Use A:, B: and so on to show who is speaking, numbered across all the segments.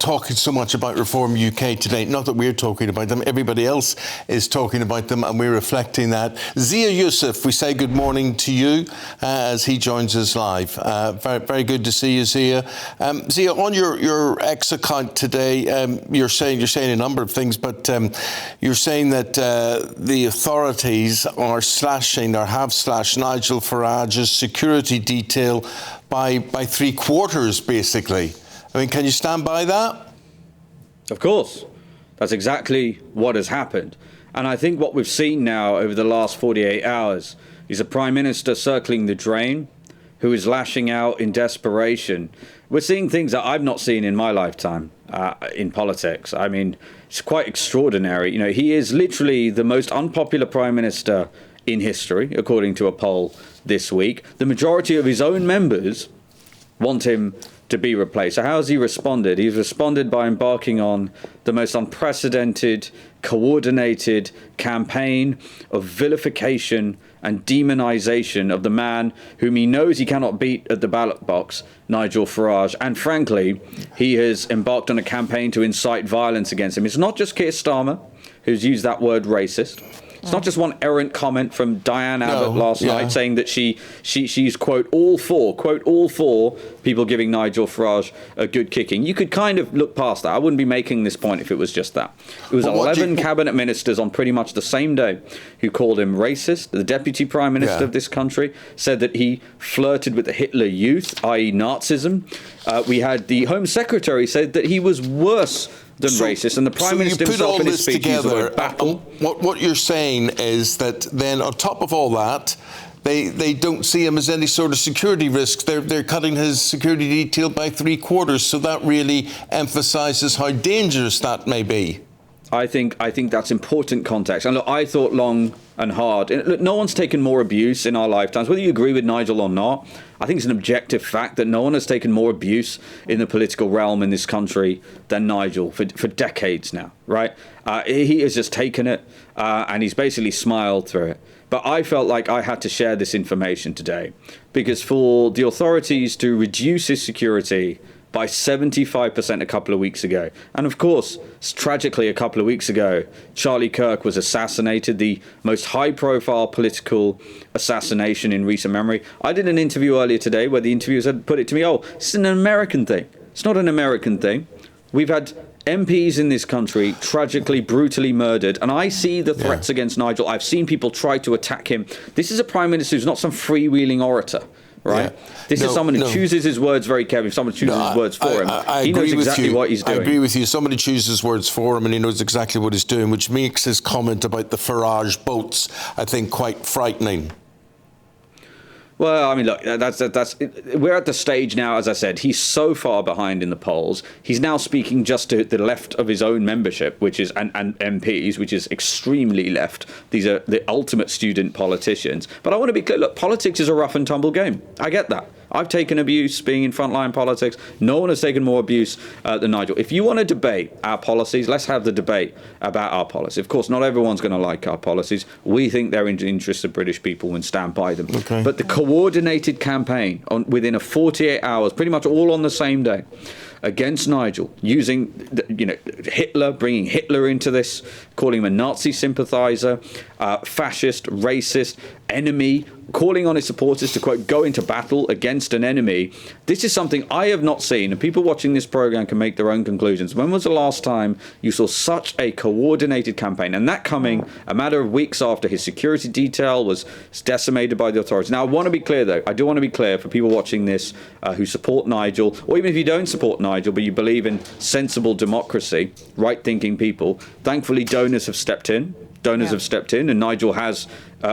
A: talking so much about Reform UK today. Not that we're talking about them, everybody else is talking about them, and we're reflecting that. Zia Yusuf, we say good morning to you as he joins us live. Very, very good to see you, Zia. Zia, on your X account today, you're saying a number of things, but you're saying that the authorities are slashing or have slashed Nigel Farage's security detail by 3/4, basically. I mean, can you stand by that?
B: Of course. That's exactly what has happened. And I think what we've seen now over the last 48 hours is a Prime Minister circling the drain who is lashing out in desperation. We're seeing things that I've not seen in my lifetime in politics. I mean, it's quite extraordinary. You know, he is literally the most unpopular Prime Minister in history, according to a poll this week. The majority of his own members want him to be replaced. So how has he responded? He's responded by embarking on the most unprecedented, coordinated campaign of vilification and demonization of the man whom he knows he cannot beat at the ballot box, Nigel Farage. And frankly, he has embarked on a campaign to incite violence against him. It's not just Keir Starmer who's used that word racist. It's not just one errant comment from Diane Abbott last night saying that she's quote all for people giving Nigel Farage a good kicking. You could kind of look past that. I wouldn't be making this point if it was just that. It was 11 cabinet ministers on pretty much the same day who called him racist. The deputy prime minister of this country said that he flirted with the Hitler Youth, i.e. Nazism. We had the Home Secretary said that he was worse than racist, and the Prime Minister himself in his speech used the word battle.
A: What you're saying is that then on top of all that, they don't see him as any sort of security risk. They're cutting his security detail by 3/4, so that really emphasises how dangerous that may be.
B: I think that's important context. And look, I thought long and hard. Look, no one's taken more abuse in our lifetimes, whether you agree with Nigel or not. I think it's an objective fact that no one has taken more abuse in the political realm in this country than Nigel for decades now, right? He has just taken it and he's basically smiled through it. But I felt like I had to share this information today because for the authorities to reduce his security by 75% a couple of weeks ago. And of course, tragically, a couple of weeks ago, Charlie Kirk was assassinated, the most high-profile political assassination in recent memory. I did an interview earlier today where the interviewers had put it to me, it's an American thing. It's not an American thing. We've had MPs in this country tragically, brutally murdered, and I see the threats against Nigel. I've seen people try to attack him. This is a prime minister who's not some freewheeling orator. Right? Yeah. This is someone who chooses his words very carefully. Someone chooses his words for him. He knows exactly what he's doing.
A: I agree with you. Somebody chooses words for him and he knows exactly what he's doing, which makes his comment about the Farage boats, I think, quite frightening.
B: Well, I mean, look, we're at the stage now, as I said, he's so far behind in the polls. He's now speaking just to the left of his own membership, which is and MPs, which is extremely left. These are the ultimate student politicians. But I want to be clear, look, politics is a rough and tumble game. I get that. I've taken abuse being in frontline politics. No one has taken more abuse than Nigel. If you want to debate our policies, let's have the debate about our policy. Of course, not everyone's going to like our policies. We think they're in the interest of British people and stand by them. Okay. But the coordinated campaign within a 48 hours, pretty much all on the same day, against Nigel, using Hitler, bringing Hitler into this, calling him a Nazi sympathiser, fascist, racist, enemy, calling on his supporters to, quote, go into battle against an enemy. This is something I have not seen, and people watching this programme can make their own conclusions. When was the last time you saw such a coordinated campaign? And that coming a matter of weeks after his security detail was decimated by the authorities. Now, I want to be clear, though. I do want to be clear for people watching this who support Nigel, or even if you don't support Nigel, but you believe in sensible democracy, right-thinking people. Thankfully, donors have stepped in. Have stepped in, and Nigel has,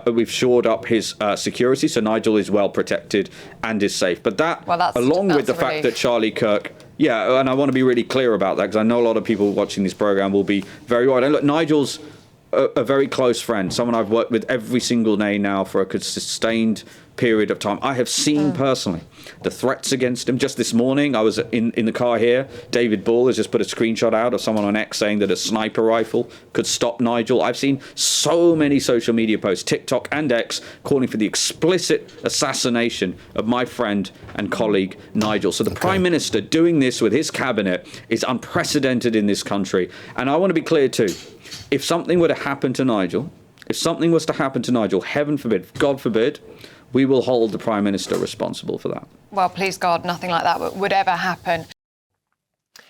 B: we've shored up his security, so Nigel is well protected and is safe. But along with the fact that Charlie Kirk, and I want to be really clear about that, because I know a lot of people watching this programme will be very worried. And look, Nigel's a very close friend, someone I've worked with every single day now for a sustained period of time. I have seen personally the threats against him. Just this morning, I was in the car here. David Ball has just put a screenshot out of someone on X saying that a sniper rifle could stop Nigel. I've seen so many social media posts, TikTok and X, calling for the explicit assassination of my friend and colleague Nigel. So the Prime Minister doing this with his cabinet is unprecedented in this country. And I want to be clear too, if something were to happen to Nigel, heaven forbid, God forbid, we will hold the Prime Minister responsible for that.
C: Well, please God, nothing like that would ever happen.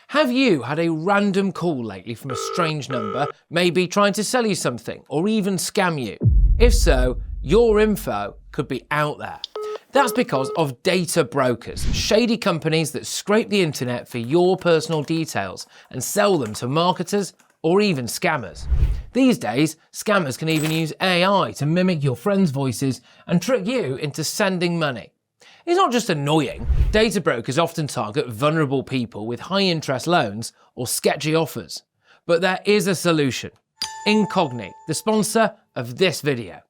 D: Have you had a random call lately from a strange number, maybe trying to sell you something or even scam you? If so, your info could be out there. That's because of data brokers, shady companies that scrape the internet for your personal details and sell them to marketers or even scammers. These days, scammers can even use AI to mimic your friends' voices and trick you into sending money. It's not just annoying. Data brokers often target vulnerable people with high-interest loans or sketchy offers. But there is a solution. Incogni, the sponsor of this video.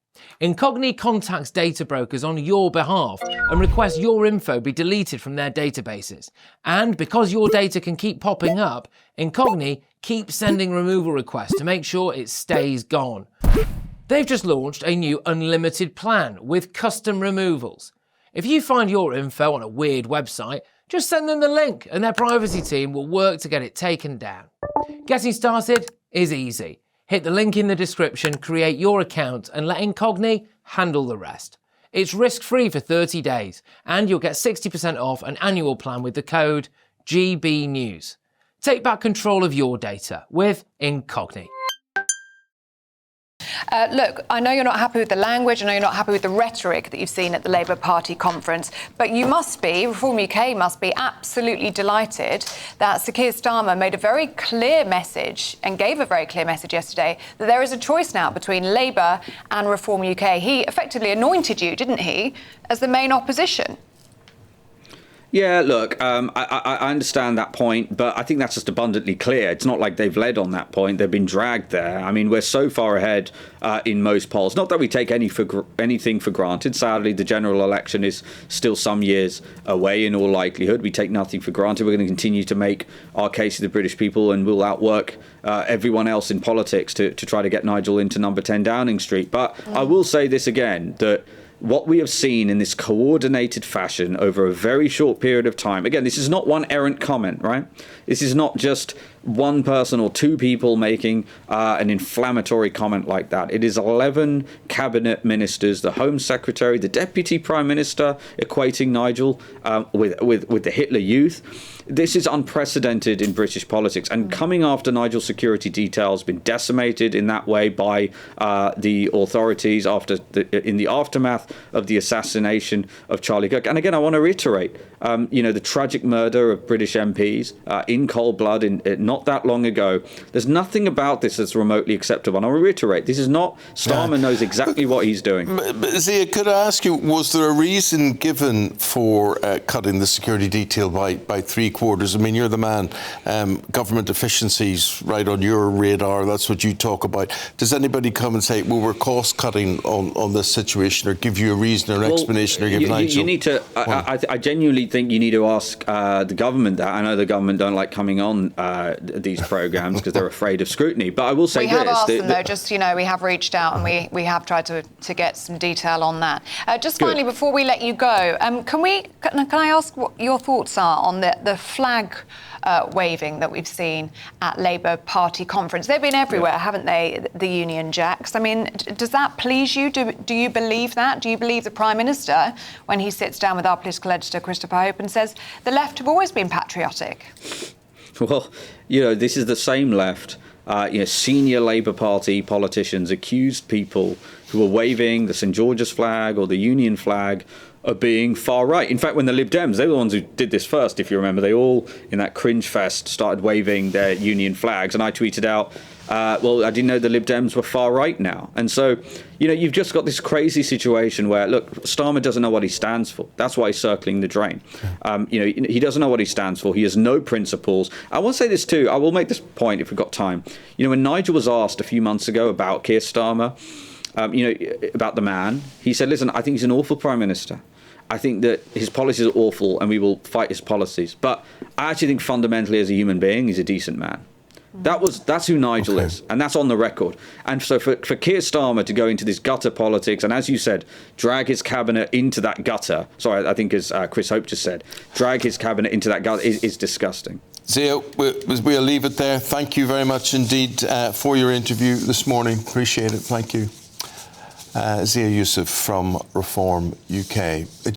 D: Incogni contacts data brokers on your behalf and requests your info be deleted from their databases. And because your data can keep popping up, Incogni keeps sending removal requests to make sure it stays gone. They've just launched a new unlimited plan with custom removals. If you find your info on a weird website, just send them the link and their privacy team will work to get it taken down. Getting started is easy. Hit the link in the description, create your account and let Incogni handle the rest. It's risk-free for 30 days and you'll get 60% off an annual plan with the code GBNews. Take back control of your data with Incogni.
C: Look, I know you're not happy with the language, I know you're not happy with the rhetoric that you've seen at the Labour Party conference, but you must be, Reform UK must be absolutely delighted that Sir Keir Starmer made a very clear message and gave a very clear message yesterday that there is a choice now between Labour and Reform UK. He effectively anointed you, didn't he, as the main opposition?
B: Yeah, look, I understand that point, but I think that's just abundantly clear. It's not like they've led on that point. They've been dragged there. I mean, we're so far ahead in most polls. Not that we take anything for granted. Sadly, the general election is still some years away in all likelihood. We take nothing for granted. We're going to continue to make our case to the British people and we'll outwork everyone else in politics to try to get Nigel into number 10 Downing Street. But I will say this again, that what we have seen in this coordinated fashion over a very short period of time, again, this is not one errant comment, right? This is not just one person or two people making an inflammatory comment like that. It is 11 cabinet ministers, the Home Secretary, the Deputy Prime Minister, equating Nigel with the Hitler Youth. This is unprecedented in British politics, and coming after Nigel's security detail has been decimated in that way by the authorities in the aftermath of the assassination of Charlie Kirk. And again, I want to reiterate, the tragic murder of British MPs in cold blood not that long ago. There's nothing about this that's remotely acceptable. And I'll reiterate, this is not, Starmer knows exactly what he's doing.
A: But Zia, could I ask you, was there a reason given for cutting the security detail by 3/4? I mean, you're the man, government efficiencies right on your radar, that's what you talk about. Does anybody come and say, well, we're cost cutting on this situation, or give you a reason or an explanation, or give Nigel?
B: You need to, I genuinely think you need to ask the government that. I know the government don't like coming on these programmes because they're afraid of scrutiny, but I will say this.
C: We have asked them, though, just, we have reached out and we have tried to get some detail on that. Just finally, before we let you go, can I ask what your thoughts are on the flag waving that we've seen at Labour Party conference? They've been everywhere, haven't they, the Union Jacks? I mean, does that please you? Do you believe that? Do you believe the Prime Minister when he sits down with our political editor, Christopher Hope, and says the left have always been patriotic?
B: Well, this is the same left. Senior Labour Party politicians accused people who were waving the St George's flag or the Union flag are being far right. In fact, when the Lib Dems, they were the ones who did this first, if you remember, they all, in that cringe fest, started waving their union flags. And I tweeted out, well, I didn't know the Lib Dems were far right now. And so, you've just got this crazy situation where, look, Starmer doesn't know what he stands for. That's why he's circling the drain. He doesn't know what he stands for. He has no principles. I want to say this too. I will make this point if we've got time. When Nigel was asked a few months ago about Keir Starmer, about the man, he said, listen, I think he's an awful Prime Minister. I think that his policies are awful and we will fight his policies. But I actually think fundamentally as a human being, he's a decent man. That's who Nigel is, and that's on the record. And so for Keir Starmer to go into this gutter politics, and as you said, drag his cabinet into that gutter, sorry, I think as Chris Hope just said, drag his cabinet into that gutter is disgusting.
A: Zia, we'll leave it there. Thank you very much indeed for your interview this morning. Appreciate it. Thank you. Zia Yusuf from Reform UK.